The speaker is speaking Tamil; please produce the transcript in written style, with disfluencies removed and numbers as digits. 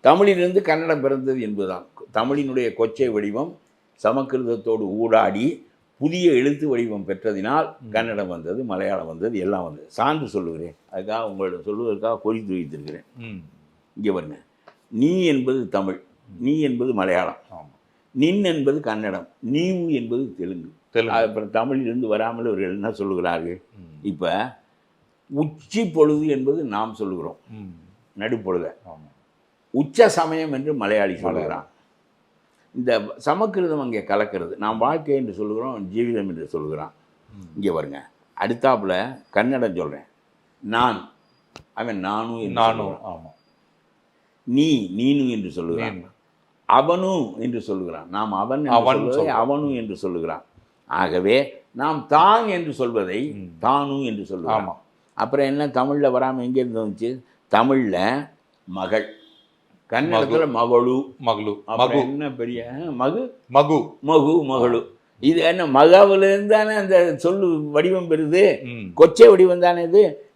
தமிழிலிருந்து கன்னடம் பிறந்தது என்பதுதான். தமிழினுடைய கொச்சை வடிவம் சமஸ்கிருதத்தோடு ஊடாடி புதிய எழுத்து வடிவம் பெற்றதினால் கன்னடம் வந்தது, மலையாளம் வந்தது, எல்லாம் வந்தது. சான்று சொல்லுகிறேன், அதுக்காக உங்களிடம் சொல்லுவதற்காக குறித்து வைத்திருக்கிறேன். இங்கே பாருங்க, நீ என்பது தமிழ், நீ என்பது மலையாளம், நின் என்பது கன்னடம், நீவு என்பது தெலுங்கு. அப்புறம் தமிழிலிருந்து வராமல் இவர்கள் என்ன சொல்லுகிறார்கள்? இப்போ உச்சி பொழுது என்பது நாம் சொல்லுகிறோம், நடுப்பொழுத. உச்ச சமயம் என்று மலையாளி சொல்லுகிறான். இந்த சமஸ்கிருதம் அங்கே கலக்கிறது. நாம் வாழ்க்கை என்று சொல்லுகிறோம், ஜீவிதம் என்று சொல்லுகிறான். இங்கே வருங்க, அடுத்தாப்புல கன்னடம் சொல்கிறேன். நான், அவன் நானும் என்று சொல்லுகிறான். நீ நீனு என்று சொல்லுகிறான். அவனு என்று சொல்லுகிறான். நாம் அவன் அவனு என்று சொல்லுகிறான். ஆகவே நாம் தான் என்று சொல்வதை தானு என்று சொல்லுகிறோம். அப்புறம் என்ன தமிழில் வராமல் எங்கேருந்து வந்துச்சு? தமிழில் மகள், கன்னடத்தில் மகளு, மகளு. அப்புறம் என்ன பெரிய மகு, மகு, மகு, மகளு. இது என்ன மகாவிலிருந்து தானே அந்த சொல்லு வடிவம் பெறுது, கொச்சை வடிவம் தானே இது.